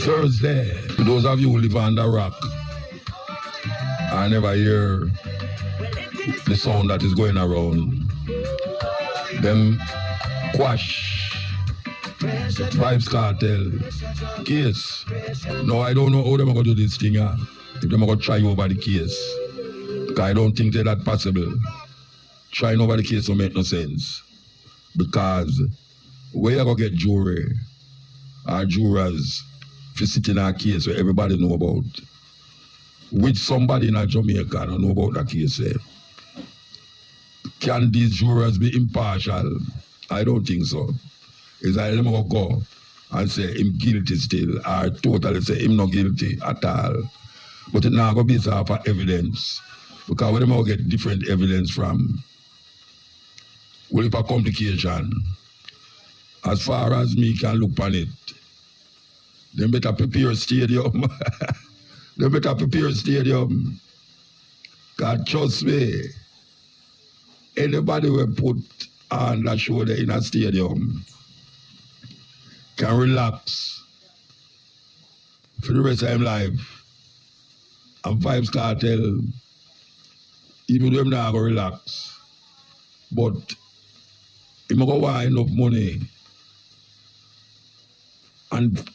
Thursday. For those of you who live under rock, I never hear the sound that is going around. Them quash, Vibes Cartel, case. No, I don't know how they're going to do this thing. If they're going to try over the case. Because I don't think that's possible. Trying over the case don't make no sense. Because where you going to get jury or jurors for sitting in a case where everybody know about? Which somebody in a Jamaica don't know about that case. Can these jurors be impartial? I don't think so. It's like them go and say him guilty still, or totally say him not guilty at all. But it now go based off of evidence. Because we don't get different evidence from. Well, if a complication, as far as me can look on it, they better prepare a stadium. They better prepare a stadium. God, trust me, anybody will put on that shoulder in a stadium can relax for the rest of their life. And Vibes Cartel, even though I'm not going to relax, but if I go want enough money and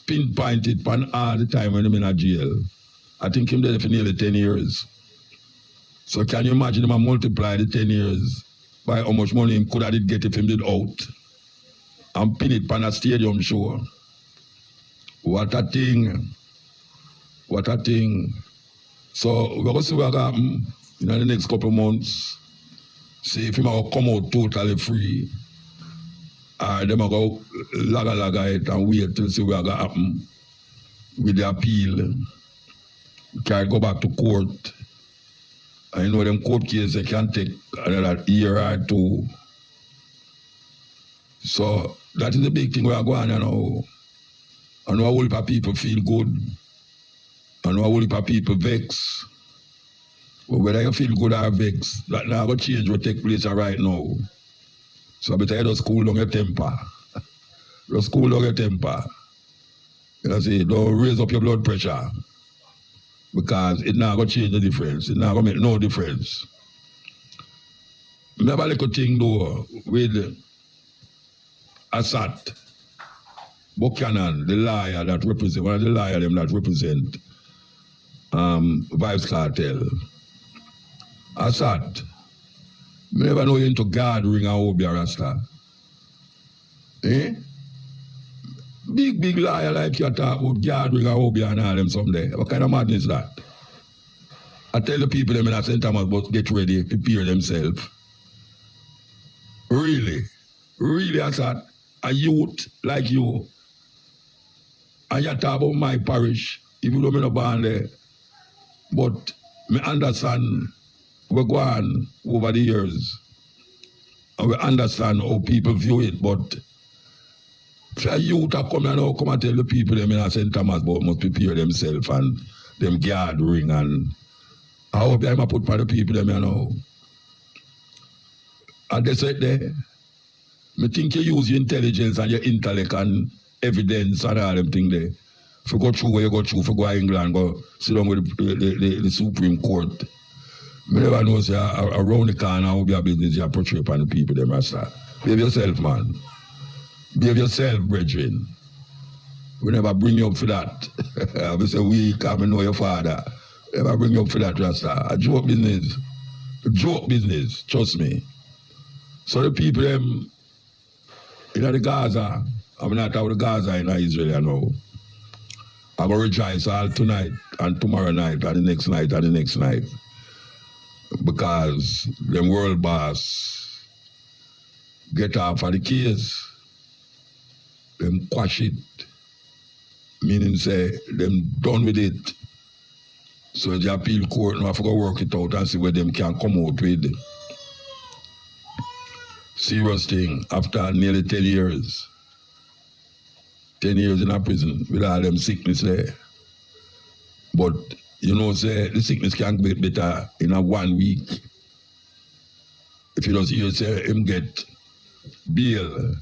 pinpoint it on all the time when I'm in a jail, I think him there for nearly 10 years. So can you imagine him multiply the 10 years by how much money him could have get if him did out and pin it on a stadium show? What a thing. What a thing. So we're going to see what happen in the next couple of months. See if him will come out totally free. Or them will go laga it and wait to see what will happen with the appeal. Can go back to court. I know them court cases can take another year or two. So that is the big thing we are going on now. And a whole heap of people feel good. And a whole heap of people vex. But whether you feel good or vex, that now going to change what take place right now. So I better just cool down your temper. Just cool down your temper. You know, say, don't raise up your blood pressure. Because it's not going to change the difference. It's not going to make no difference. Remember a little thing though with Assad Buchanan, the liar that represent, one of the liars them that represent Vibes Cartel. Assad, I never know you into gathering and Obia Rasta. Eh? Big liar like you talk about gathering and Obia and all them someday. What kind of madness is that? I tell the people them in St. Thomas about get ready, prepare themselves. Really? Really, Assad? A youth like you. And you talk about my parish, even though I'm not born there. But I understand we go on over the years. And we understand how people view it, but if a youth are coming now, come and tell the people them in St. Thomas about must prepare themselves and them gathering and I hope I put for the people them you know. And they said there, I think you use your intelligence and your intellect and evidence and all them things there. If you go through where you go through, if you go to England, go sit down with the Supreme Court. I never know say around the corner will be a business you portray upon the people them Rasta. Behave yourself, man. Behave yourself, brethren. We never bring you up for that. I say we come and know your father. Never bring you up for that, Rasta. A joke business. A joke business, trust me. So the people them in the Gaza, I'm not talking about Gaza in Israel, you know. I'm going to rejoice all tonight and tomorrow night and the next night and the next night. Because them world boss get off of the case, them quash it, meaning say them done with it. So the appeal court now have to go work it out and see where them can come out with. Serious thing, after nearly 10 years. 10 years in a prison with all them sickness there. But you know, say the sickness can get better in a 1 week. If you just hear say him get bail,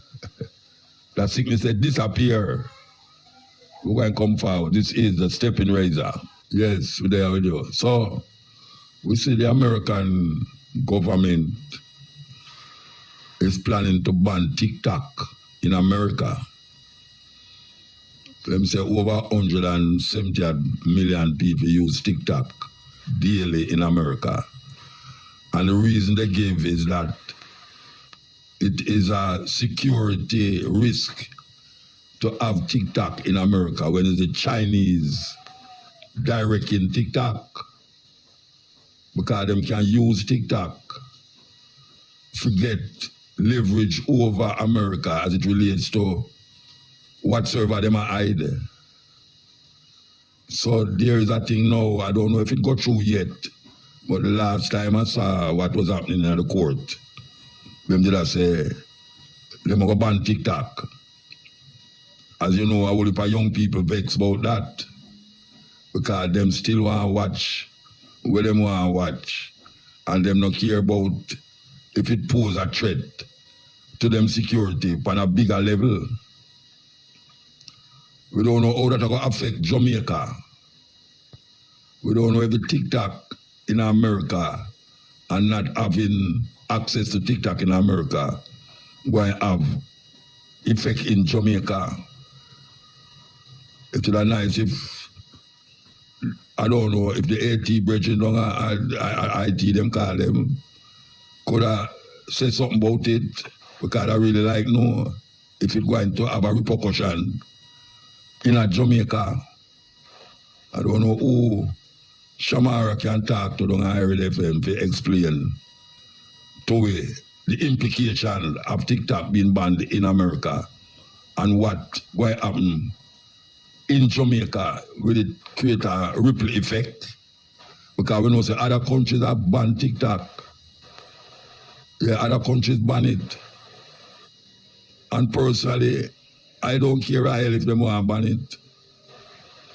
that sickness say disappear. We're going to come forward. This is the stepping razor. Yes, we're there with you. So, we see the American government is planning to ban TikTok in America. Let me say over 170 million people use TikTok daily in America. And the reason they give is that it is a security risk to have TikTok in America when it's the Chinese directing TikTok, because them can use TikTok to get leverage over America as it relates to whatsoever them are hide. So there is a thing now, I don't know if it got through yet, but the last time I saw what was happening in the court, them did I say, them go ban TikTok. As you know, a whole heap of young people vex about that, because them still want to watch where them want to watch, and them not care about if it pose a threat to them security on a bigger level. We don't know how that will affect Jamaica. We don't know if the TikTok in America and not having access to TikTok in America going to have effect in Jamaica. It would be nice if, I don't know, if the AT brethren, IT them call them, could have said something about it, because I really like know if it's going to have a repercussion in a Jamaica. I don't know who Shamara can talk to the Ireland FM to explain to me the implication of TikTok being banned in America and what will happen in Jamaica. Will it create a ripple effect? Because we know that other countries have banned TikTok. Yeah, other countries ban it. And personally, I don't care if they want to ban it.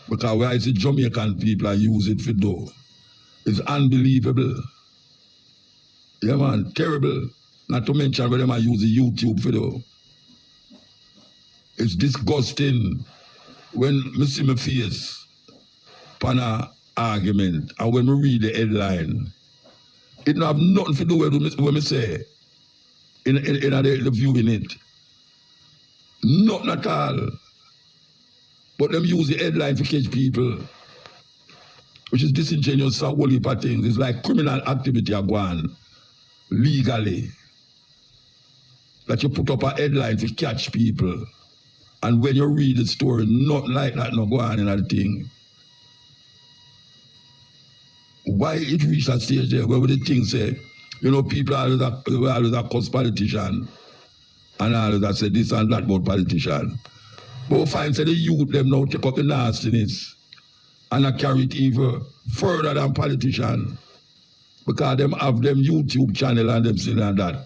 Because where I see Jamaican people are use it for do, it's unbelievable. Yeah, man, terrible. Not to mention where them are use the YouTube for do. It's disgusting when I see my face on an argument, and when we read the headline, it don't have nothing to do with what I say in the viewing it. Nothing at all. But them use the headline to catch people, which is disingenuous, a whole heap of things. It's like criminal activity are going legally. That you put up a headline to catch people. And when you read the story, nothing like that no go on in that thing. Why it reach that stage there where the thing say, you know, people always accuse politician and always say this and that about politician. But find say the youth them now take up the nastiness and I carry it even further than politician, because them have them YouTube channel and them saying and that,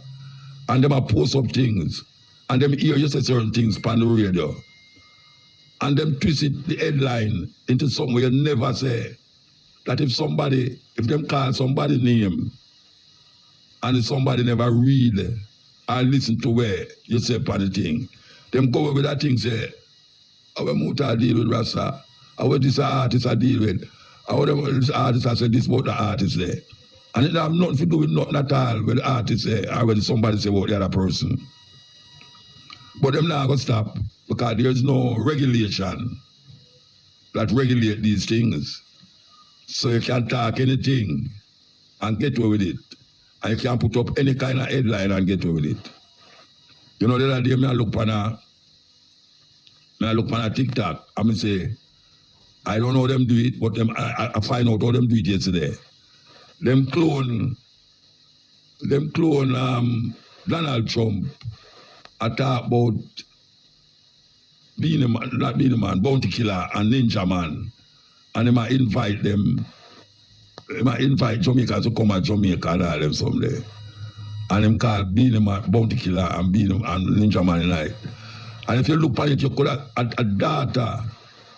and them a post up things and them hear you say certain things on the radio and them twist it, the headline into something you never say. That if them call somebody name and if somebody never read or listen to where you say upon the thing, them go over that thing say, how Muta deal with Rasta, how this artist I deal with, how this artist I say this about the artist there. And it have nothing to do with nothing at all with the artist say or when somebody say about the other person. But them not going to stop, because there is no regulation that regulate these things. So you can talk anything and get away with it. And you can put up any kind of headline and get away with it. You know, the other day I look on a TikTok and I say, I don't know how them do it, but I find out how them do it yesterday. Them clone Donald Trump. I talk about being a man, not being a man, bounty killer and ninja man. And they might invite Jamaicans to come to Jamaica and all them someday. And them call being a man, bounty killer and being a man, ninja man like. And if you look at it, you could have a data.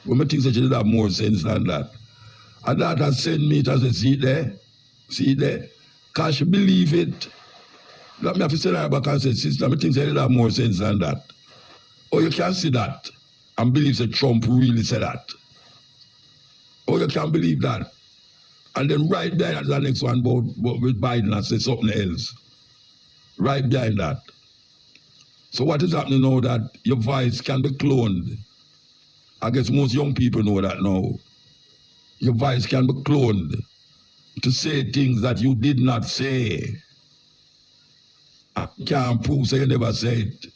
When I think that you have more sense than that. A data send me to say, see there. Because she believe it. Let me have to say that back and say, sister, I think that you have more sense than that. Or you can see that. and believes that Trump really said that. Oh, you can't believe that. And then right there, the next one about with Biden and say something else. Right behind that. So what is happening now that your voice can be cloned? I guess most young people know that now. Your voice can be cloned to say things that you did not say. I can't prove so you never said it.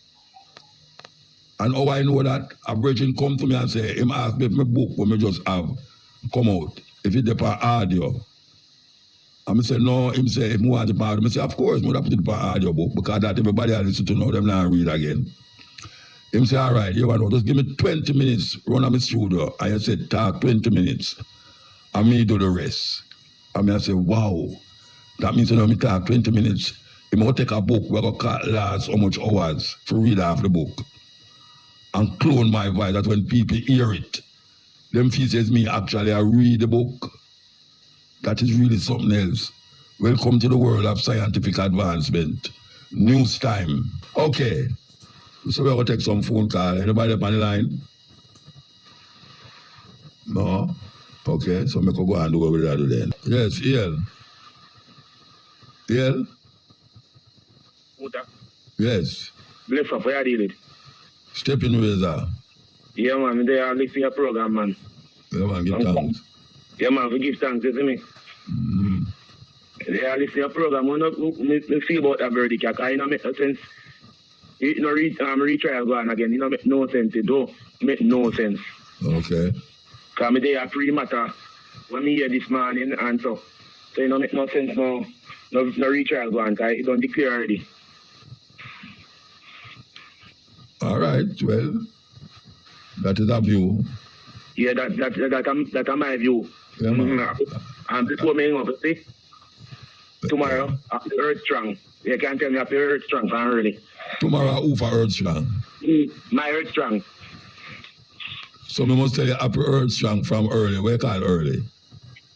And how I know that, a virgin come to me and say, him ask me if my book when me just have come out, if it's on audio. And I say, no, him say, if I want it on audio, I say, of course, I put it on audio book, because that everybody has listen to now, them not read again. Him say, all right, you know, just give me 20 minutes, run on my studio. And I said, talk 20 minutes, and me do the rest. And I say, wow, that means, you know, me talk 20 minutes, he might take a book, we're going to last how much hours to read half the book. And clone my voice, that when people hear it, them feel says me actually I read the book. That is really something else. Welcome to the world of scientific advancement. News time. Okay. So we're going to take some phone call. Anybody up on the line? No? Okay, so we can go and do what we do then. Yes, Ian. Ian? Muta. Yes. Bless up, where you deal it? Step in with that. Yeah, man, they are listening to your program, man. Yeah, man, give thanks. Yeah, man, we give thanks, you see me? Mm-hmm. They are listening to your program. We see about that verdict, because it don't make no sense. You know, retrial go on again. It don't make no sense. It don't make no sense. Okay. Because me they are free matter when me hear this morning and so it don't make no sense now. No retrial go on, because it don't declare already. All right, well, that is a view. Yeah, that's my view. Yeah, man. And this what me up, see? Tomorrow, after Earth Strong. You can't tell me after Earth Strong from early. Tomorrow, who for Earth Strong? My Earth Strong. So we must tell you happy Earth Strong from early. Where call early?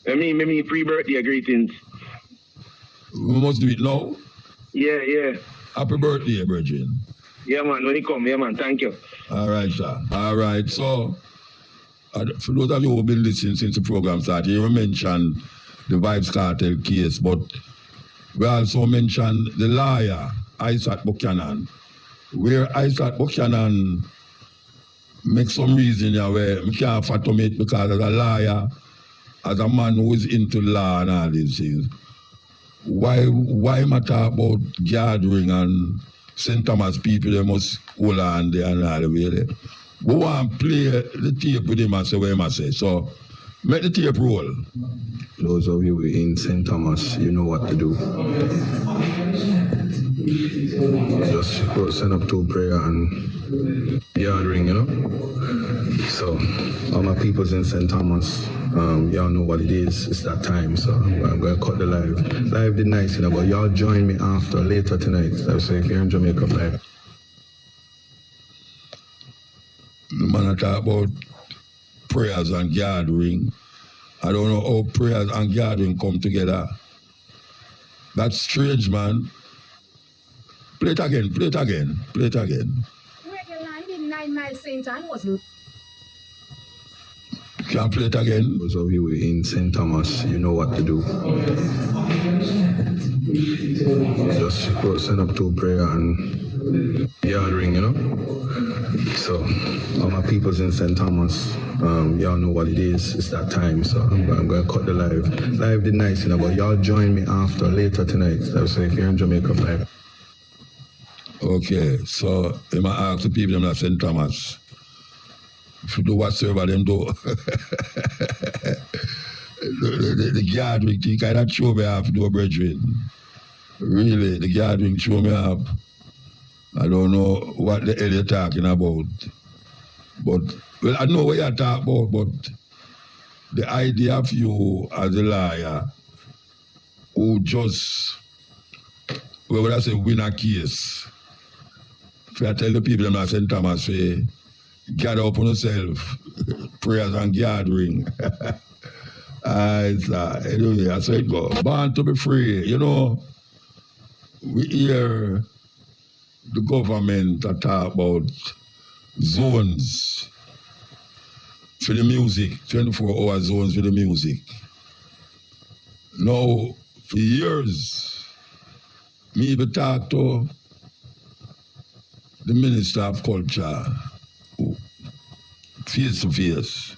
Me free birthday greetings. We must do it now? Yeah. Happy birthday, Virgin. Yeah, man, when you come, yeah, man, thank you. All right, sir. All right, so for those of you who have been listening since the program started, you mentioned the Vibes Cartel case, but we also mentioned the lawyer, Isaac Buchanan, where Isaac Buchanan makes some reason where we can't fathom it, because as a lawyer, as a man who is into law and all these things, why matter about gathering and St. Thomas people, they must hold on there and all the way there. We want to play the tape with him and say what he must say. So, make the tape roll. Those of you in St. Thomas, you know what to do. Just go send up to prayer and gathering, you know. So, all my peoples in St. Thomas, y'all know what it is. It's that time, so I'm going to cut the live. Live did nice, you know, but y'all join me later tonight. So if you're in Jamaica, live. The man talk about prayers and gathering. I don't know how prayers and gathering come together. That's strange, man. Play it again. Regular 9 miles St. Anne wasn't. Can play it again? Those of you in St. Thomas, you know what to do. Just go send up to prayer and gathering, you know. So, all my peoples in St. Thomas, y'all know what it is. It's that time, so I'm going to cut the live. Live did nice, you know, but y'all join me later tonight. So if you're in Jamaica, live. Okay, so I might ask the people in St. Thomas to do whatsoever them do. the gathering thing, I don't show me half to do a brethren. Really, the gathering show me half. I don't know what the hell you're talking about. But, well, I know what you're talking about, but the idea of you as a lawyer who just, well, what I say, win a case. If I tell the people in St. Thomas, say, gather up on yourself, prayers and gathering. Anyway, that's how it goes. Born to be free. You know, we hear the government talk about zones. for the music, 24-hour zones for the music. Now, for years, me even talk to the Minister of Culture, face to face,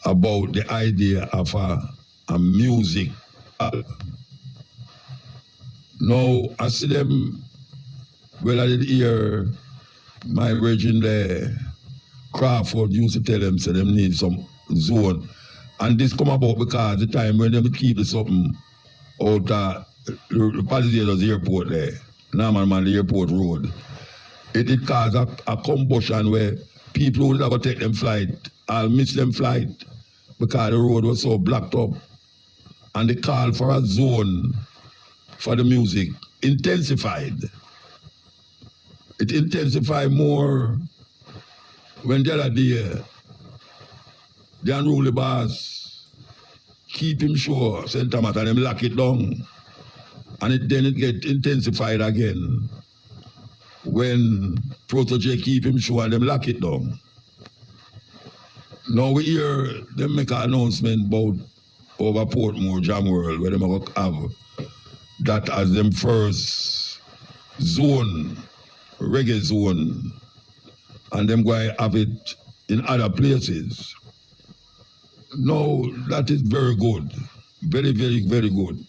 about the idea of a music. Now, I see them, well, I did hear my virgin there, Crawford used to tell them, so them need some zone. And this come about because the time when them keep the something out the Palisades airport there, Norman the airport road, it caused a combustion where people would have to take them flight, I'll miss them flight because the road was so blocked up. And the call for a zone for the music intensified. It intensified more when the other day, the unruly boss keep him sure, St. Thomas, and them lock it down. And then it get intensified again when Protege keep him sure and them lock it down. Now we hear them make an announcement about over Portmore, Jam World, where they have that as them first zone, reggae zone, and them going to have it in other places. No, that is very good. Very, very, very good.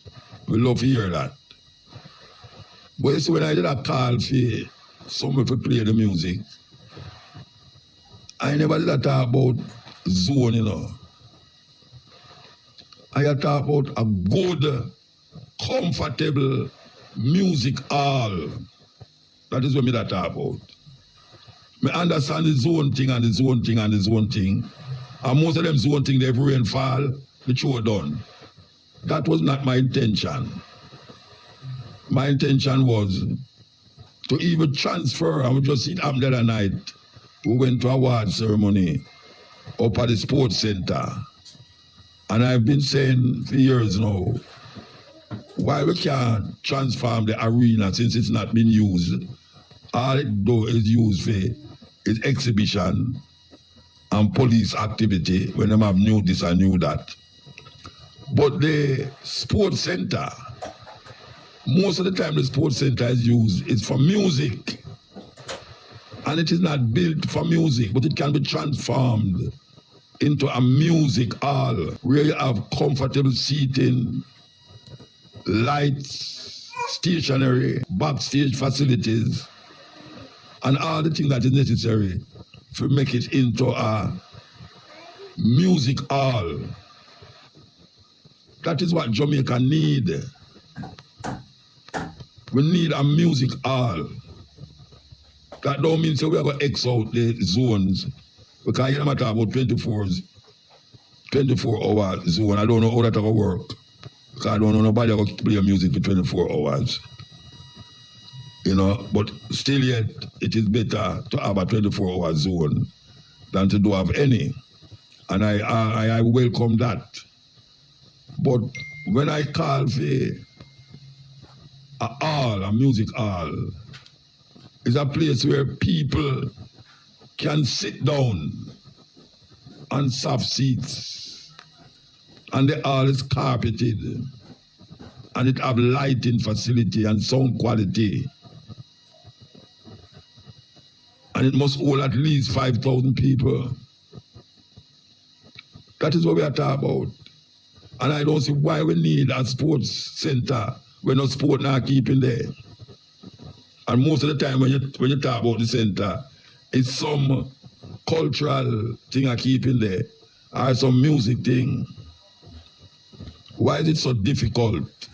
We love to hear that. But you see, when I did a call for someone to play the music, I never did talk about zone, you know. I talk about a good, comfortable music hall. That is what me that talk about. I understand the zone thing and the zone thing and the zone thing. And most of them zone thing, they rainfall, the show done. That was not my intention. My intention was to even transfer. I would just sit up the other night. We went to a award ceremony up at the sports center. And I've been saying for years now, why we can't transform the arena since it's not been used. All it do is used for is exhibition and police activity when they have new this and new that. But the sports center, most of the time the sports center is used is for music. And it is not built for music, but it can be transformed into a music hall where you have comfortable seating, lights, stationery, backstage facilities, and all the things that is necessary to make it into a music hall. That is what Jamaica need. We need a music hall. That don't mean so we are going to X out the zones. Because you know talk about 24-hour zone. I don't know how that will work. Because I don't know nobody will play music for 24 hours. You know, but still yet, it is better to have a 24-hour zone than to do have any. And I welcome that. But when I call for a music hall, it's a place where people can sit down on soft seats, and the hall is carpeted, and it have lighting facility and sound quality, and it must hold at least 5,000 people. That is what we are talking about. And I don't see why we need a sports center when no sport not keeping there. And most of the time when you talk about the center, it's some cultural thing I keep in there, or some music thing. Why is it so difficult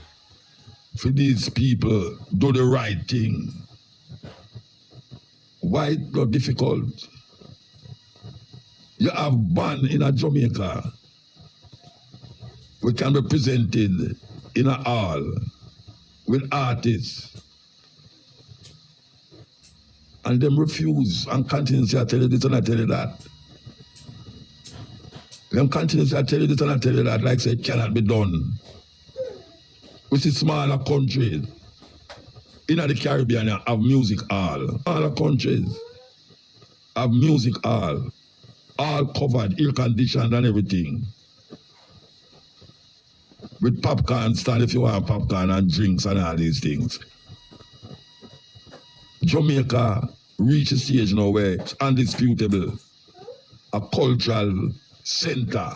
for these people to do the right thing? Why is it so difficult? You have band in a Jamaica. We can be presented in a hall with artists. And them refuse and continue to say, I tell you this and I tell you that. Them continue to say, I tell you this and I tell you that, like say it cannot be done. Which is smaller countries. In the Caribbean, you have music hall. Smaller countries have music hall. all covered, air conditioned and everything. With popcorn stand if you want popcorn and drinks and all these things. Jamaica reached a stage now where it's undisputable. A cultural center.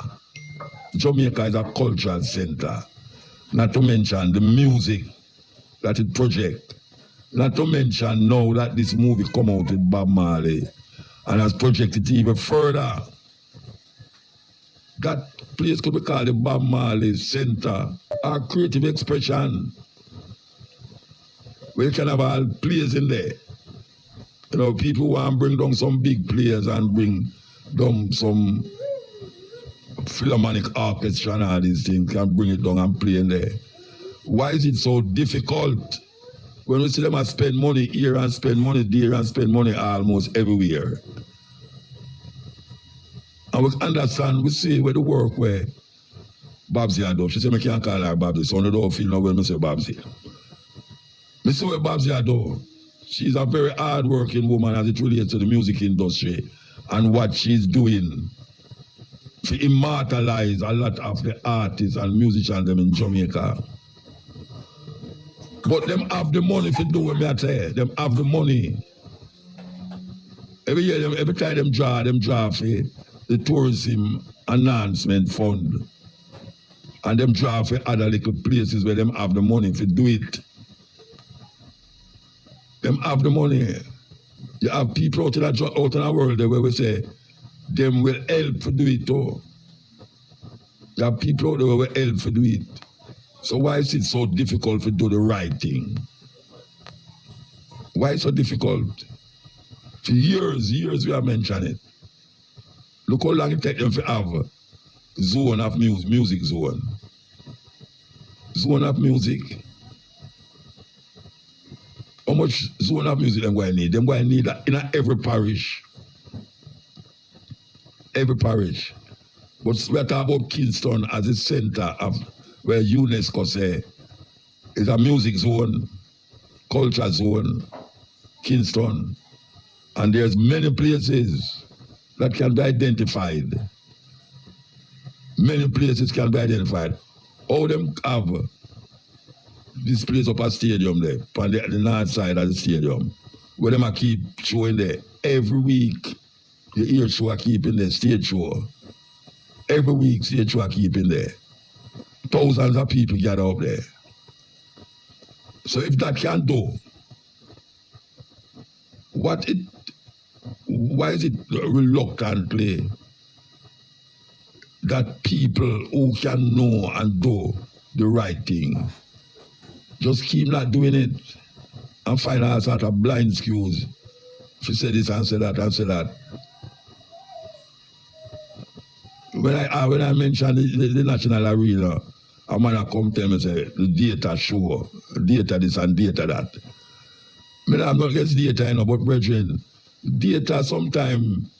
Jamaica is a cultural center. Not to mention the music that it projects. Not to mention now that this movie come out with Bob Marley and has projected even further. That place could be called the Bob Marley Center, our creative expression. We can have all players in there. You know, people want to bring down some big players and bring down some Philharmonic orchestra and all these things, can bring it down and play in there. Why is it so difficult when we see them spend money here and spend money there and spend money almost everywhere? And we understand, we see where the work where Babsy had done. She said, I can't call her Babsy, so I don't feel no when I say Babsy. I see what Babsy had done. She's a very hard-working woman as it relates to the music industry and what she's doing to immortalize a lot of the artists and musicians them in Jamaica. But them have the money to do what I say. Them have the money. Every year, every time them draw for the tourism enhancement fund. And them draw for other little places where them have the money to do it. Them have the money. You have people out in the world where we say, them will help to do it too. You have people out there who will help to do it. So why is it so difficult to do the right thing? Why is it so difficult? For years we have mentioned it. Look how long it takes them to have zone of music zone. Zone of music. How much zone of music them going to need? Them going to need that in every parish. Every parish. But we're talking about Kingston as a center of where UNESCO say is a music zone, culture zone, Kingston. And there's many places that can be identified. Many places can be identified. All them have this place up a stadium there, on the north side of the stadium, where them keep showing there every week. The air show are keeping there, stage show. Every week, stage show are keeping there. Thousands of people gather up there. So if that can do, why is it reluctantly that people who can know and do the right thing just keep not doing it and find all sort of blind excuse? She said this and said that and said that. When I mentioned the national arena, a man come tell me say the data show, data this and data that. I'm not against data, but brethren, data sometimes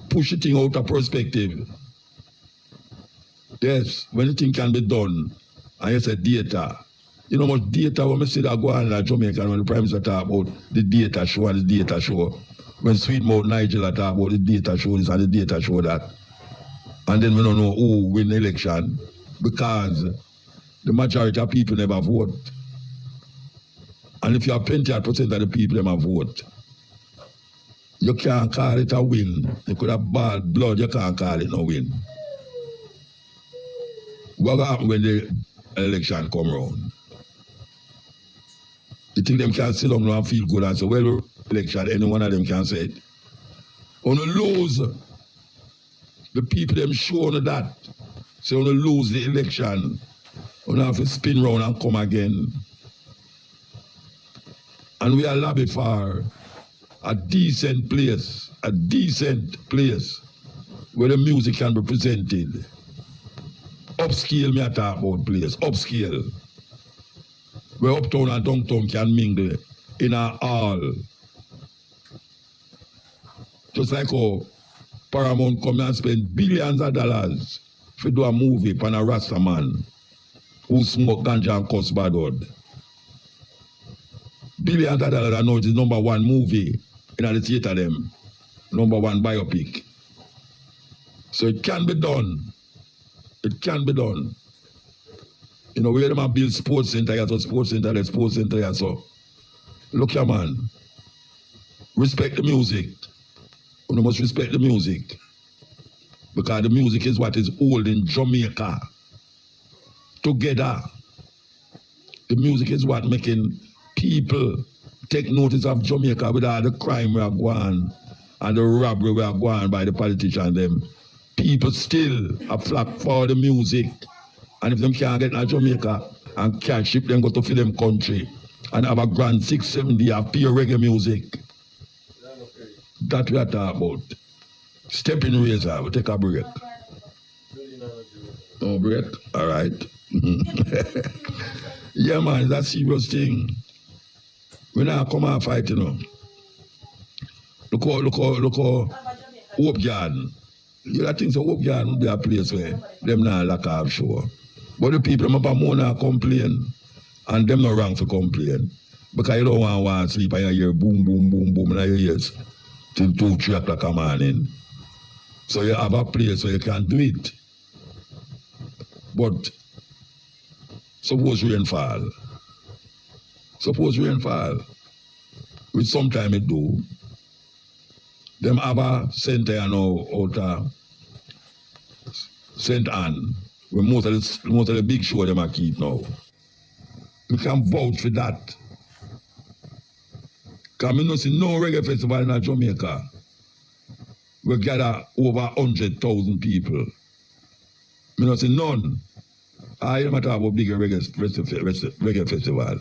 push the thing out of perspective. Yes, when the thing can be done, and you say data. You know much data when we see that go on in Jamaica when the Prime Minister talk about the data show and the data show. When Sweetmouth Nigel talk about the data show this and the data show that. And then we don't know who win the election because the majority of people never vote. And if you have 20% of the people never vote, you can't call it a win. You could have bad blood, you can't call it no win. What will happen when the election come around? You think them can sit down and feel good and say, well, election, any one of them can say it. On the lose, the people them show on that. So on the lose the election, on have to spin round and come again. And we are lobby for a decent place where the music can be presented. Upscale, me I talk about place, upscale. Where uptown and downtown can mingle in a hall. Just like how Paramount come and spend billions of dollars to do a movie on a Rasta man who smoke ganja and cuss bad word. Billions of dollars, I know it is #1 movie in the theater them. #1 biopic. So it can be done. It can be done. You know, where them a build sports center, so sports center, so. Look here, man. Respect the music. You must respect the music. Because the music is what is holding Jamaica together. The music is what making people take notice of Jamaica with all the crime we are going and the robbery we are going by the politicians them. People still a flock for the music. And if them can't get to Jamaica and can't ship them go to film country and have a grand 6-7 day of pure reggae music. That we are talking about. Step in razor, we'll take a break. No break? All right. Yeah, man, it's a serious thing. We now come and fight, you know. Look how Hope Garden. You know, things of Hope Garden will be a place where them not lack of show. But the people them up more now complain. And them not wrong for complain. Because you don't want to sleep and you hear boom, boom, boom, boom in your ears till 2-3 o'clock in the morning. So you have a place where you can do it. But suppose rain fall. Which sometimes it do. Them have a center now out of St. Anne, where most of the big show them are keep now. We can vouch for that. Because we don't see no reggae festival in Jamaica. We gather over 100,000 people. We don't see none. I don't have a bigger reggae festival.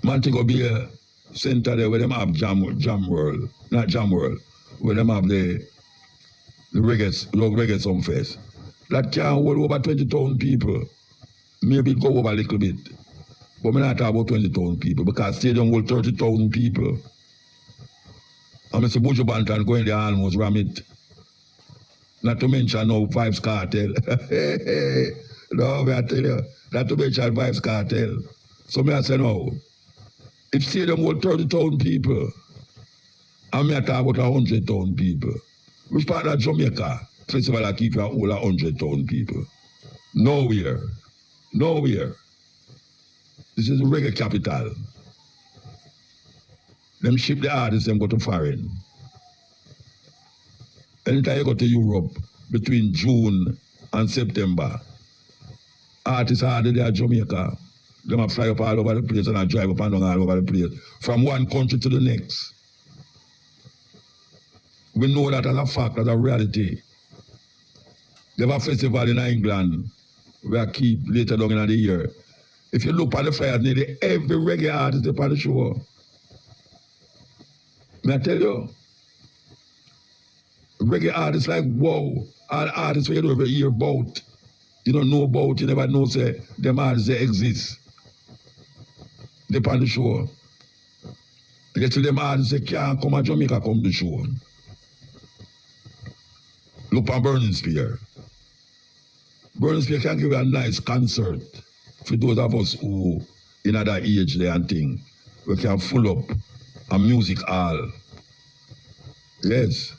Man, think of be a center there where them have Jam World, not Jam World, where them have the reggae Song Fest. That can hold over 20,000 people. Maybe it go over a little bit. But we not talk about 20,000 people because stadium hold 30,000 people. And Mr. Buju Banton going there almost ram it. Not to mention now Vibes Cartel. No, I tell you, not to mention Vibes Cartel. So me I say no. If stadium hold 30,000 people, and me I talk about 100,000 people, which part of Jamaica festival I keep all 100,000 people? Nowhere. This is the reggae capital. Them ship the artists and go to foreign. Anytime you go to Europe, between June and September, artists are there at Jamaica. Them fly up all over the place and drive up and down all over the place. From one country to the next. We know that as a fact, as a reality. They have a festival in England where I keep later down in the year. If you look at the flyers, nearly every reggae artist is on the show. May I tell you? Reggae artists like, wow, all artists where you don't ever hear about, you don't know about, you never know, say, them artists, they exist. They're on the show. You get to them artists, they can't come to Jamaica, come to the show. Look at Burning Spear. Burning Spear can give you a nice concert for those of us who in other age there and thing. We can full up a music hall. Yes.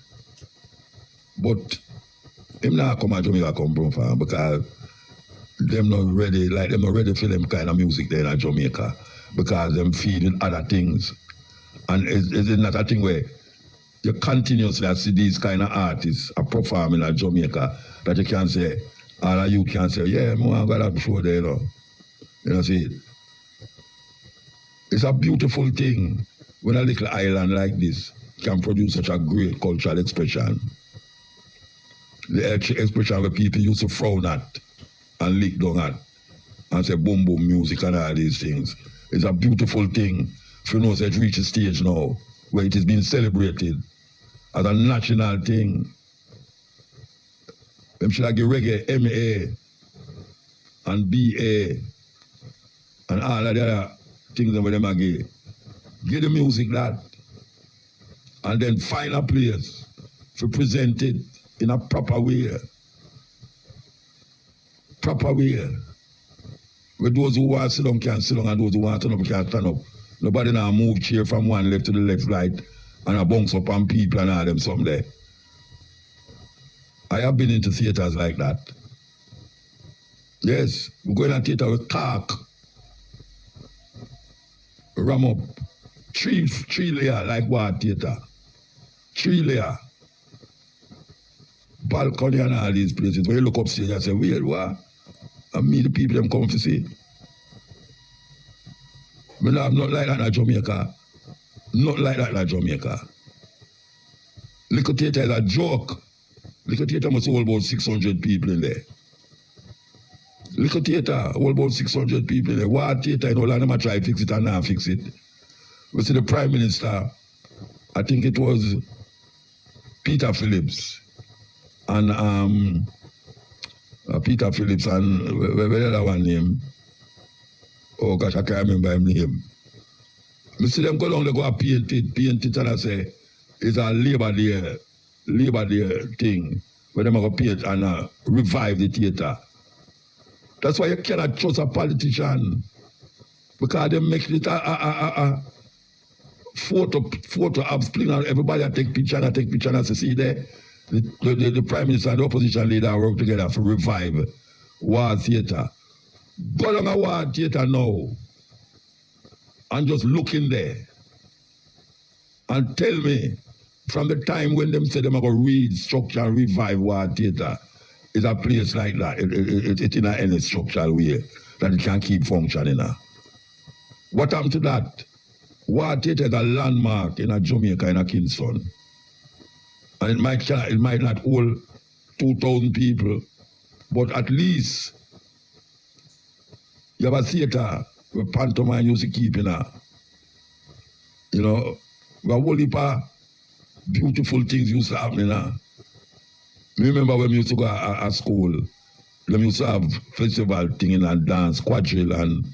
But him not come to Jamaica come from far because them not ready for them kind of music there in Jamaica because them feeding other things. And is it not a thing where you continuously see these kind of artists are performing in Jamaica that you can say, all of you can say, yeah, I'm going to show there, you know. You know, see, it's a beautiful thing when a little island like this can produce such a great cultural expression. The expression where people used to frown at and lick down at and say boom boom music and all these things. It's a beautiful thing. If you know, it's reached a stage now where it is being celebrated as a national thing. Them should have give reggae MA and BA and all of the other things that them are give. Give the music that and then find a place to present it in a proper way. Where those who want to sit down can sit down and those who want to stand up can stand up. Nobody now move chair from one left to the left, right. and I bounce up on people and all them something there. I have been into theaters like that. Yes, we go in a theater with talk, ram up, three layer like what theater, 3 layer, balcony and all these places. When you look upstairs, you say, weird, what? And me, the people them come to see. But I'm not like that in Jamaica. Not like that in Jamaica. Little theater is a joke. Little theater must hold about 600 people in there. Little theater, hold about 600 people in there. What theater, you know, like them try to fix it and not fix it. We see the Prime Minister, I think it was Peter Phillips, and Peter Phillips and where the other one name? Oh gosh, I can't remember his name. I see them go down, they go paint it, and I say, it's a Labor Day thing, where them go paint and revive the theater. That's why you cannot trust a politician, because they make it a photo of spling out everybody. I take picture and I say, see there, the Prime Minister and the opposition leader work together to revive war theater. Go down a war theater now and just look in there and tell me from the time when them say them are going to restructure and revive war theater, is a place like that, it in any structural way that it can keep functioning. What happened to that? War theater is a landmark in a Jamaica, in a Kingston. And it might not hold 2,000 people, but at least you have a theater where pantomime used to keep in a, you know, where a whole heap of beautiful things used to happen in a. Remember when we used to go at school, we used to have festival thing and dance, quadrille and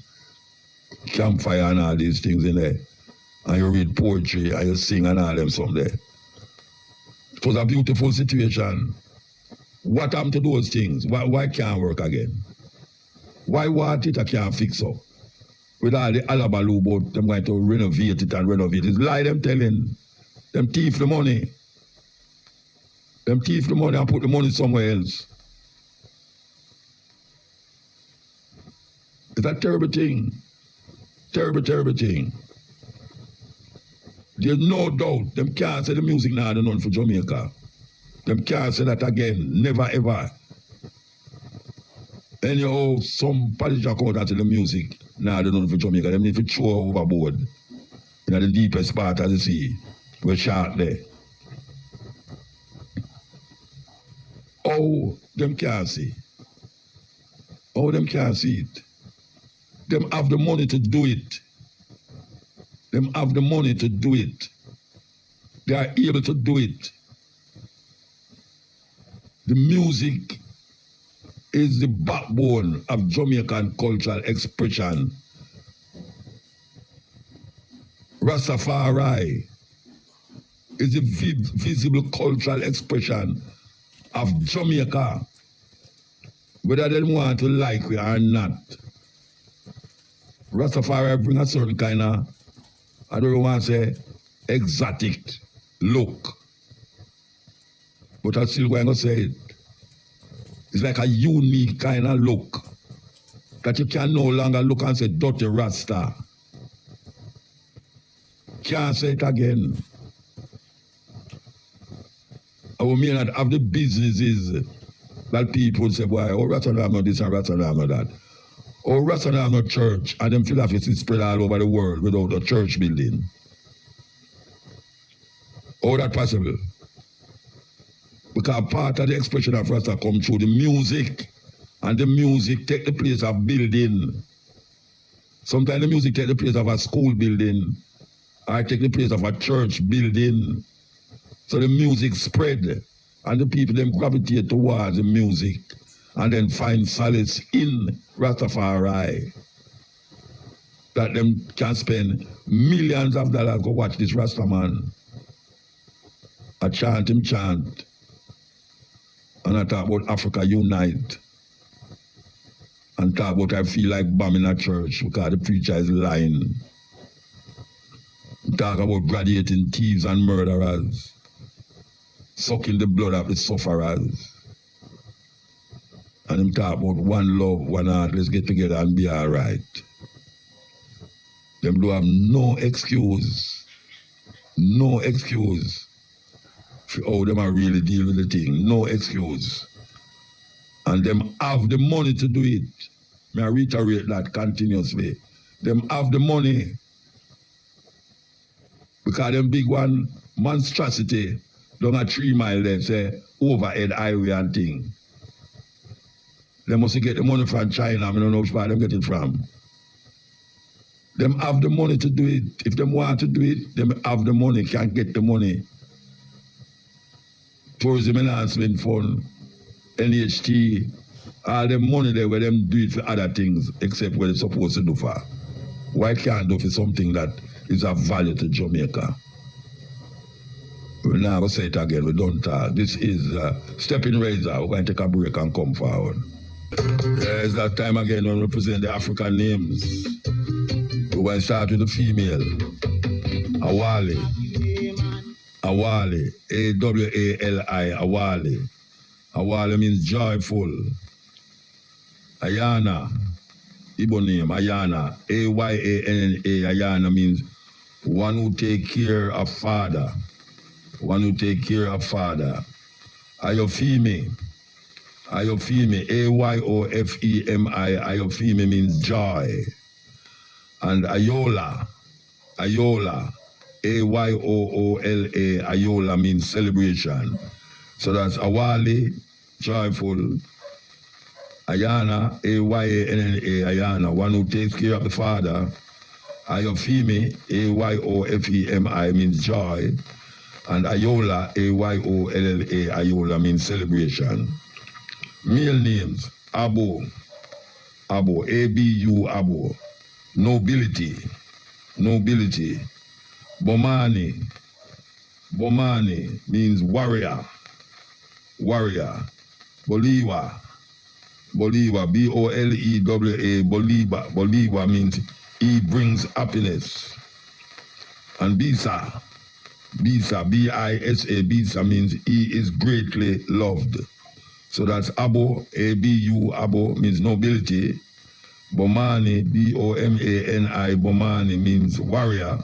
campfire and all these things in there. And you read poetry and you sing and all them someday. It was a beautiful situation. What happened to those things? Why can't work again? Why what it can't fix up? With all the alabaloo about them going to renovate it and renovate it. It's lie them telling. Them thief the money. Them thief the money and put the money somewhere else. It's a terrible thing. Terrible, terrible thing. There's no doubt them can't say the music now done for Jamaica. Them can't say that again. Never ever. Anyhow, some politician come out and say the music now done for Jamaica. Them need to throw overboard in the deepest part of the sea. We're shot there. Oh, them can't see. Oh, them can't see it. Them have the money to do it. Them have the money to do it. They are able to do it. The music is the backbone of Jamaican cultural expression. Rastafari is the visible cultural expression of Jamaica, whether they want to like it or not. Rastafari bring a certain kind of, I don't want to say exotic look, but I'm still going to say it. It's like a unique kind of look that you can no longer look and say dirty Rasta. Can't say it again. I mean not have the businesses that people say, boy, oh, Rasta don't know this and Rasta don't know that. Oh, Rasta don't know church, and them philosophies spread all over the world without a church building. How that possible? Because part of the expression of Rasta come through the music, and the music take the place of building. Sometimes the music take the place of a school building, or take the place of a church building. So the music spread, and the people them gravitate towards the music, and then find solace in Rastafari. That them can spend millions of dollars go watch this Rasta man. I chant him chant. And I talk about Africa unite. And talk about I feel like bombing a church because the preacher is lying. Talk about gladiating thieves and murderers, sucking the blood of the sufferers. And him talk about one love, one heart, let's get together and be all right. Them do have no excuse for how them are really deal with the thing, no excuse. And them have the money to do it. May I reiterate that continuously. Them have the money. Because them big one, monstrosity, down a 3 mile there, say, overhead highway and thing. They must get the money from China, I don't know which part them get it from. Them have the money to do it. If them want to do it, them have the money, can't get the money. Tourism Enhancement Fund, NHT, all the money there where them do it for other things except what they're supposed to do for. Why can't do for something that is of value to Jamaica? We're not going to say it again, we don't talk. This is Stepping Razor. We're going to take a break and come forward. It's that time again when we present the African names. We're going to start with the female. Awali. Awali. A-W-A-L-I. Awali. Awali means joyful. Ayana. Igbo name, Ayana. A-Y-A-N-A. Ayana means one who take care of father. One who take care of father. Ayofimi. Ayofimi. A-Y-O-F-E-M-I. Ayofimi means joy. And Ayola. Ayola. A-Y-O-O-L-A. Ayola means celebration. So that's Awali, joyful. Ayana, A-Y-A-N-N-A, Ayana, one who takes care of the father. Ayofimi, A-Y-O-F-E-M-I means joy. And Ayola, A-Y-O-L-L-A, Ayola means celebration. Male names, Abo, Abo, A-B-U, Abo. Nobility, nobility. Bomani, Bomani means warrior, warrior. Bolivar, Bolivar, B-O-L-E-W-A, Bolivar. Bolivar means he brings happiness. And Bisa, Bisa, B-I-S-A, Bisa means he is greatly loved. So that's Abo, A-B-U, Abo means nobility. Bomani, B-O-M-A-N-I, Bomani means warrior.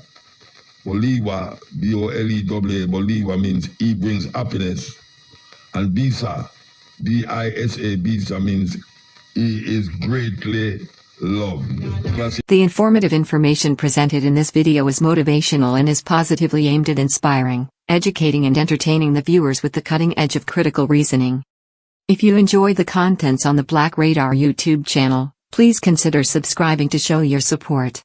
Bolivar, B-O-L-E-W-A, Bolivar means he brings happiness. And Bisa, B-I-S-A, Bisa means he is greatly loved. The informative information presented in this video is motivational and is positively aimed at inspiring, educating and entertaining the viewers with the cutting edge of critical reasoning. If you enjoy the contents on the Black Radar YouTube channel, please consider subscribing to show your support.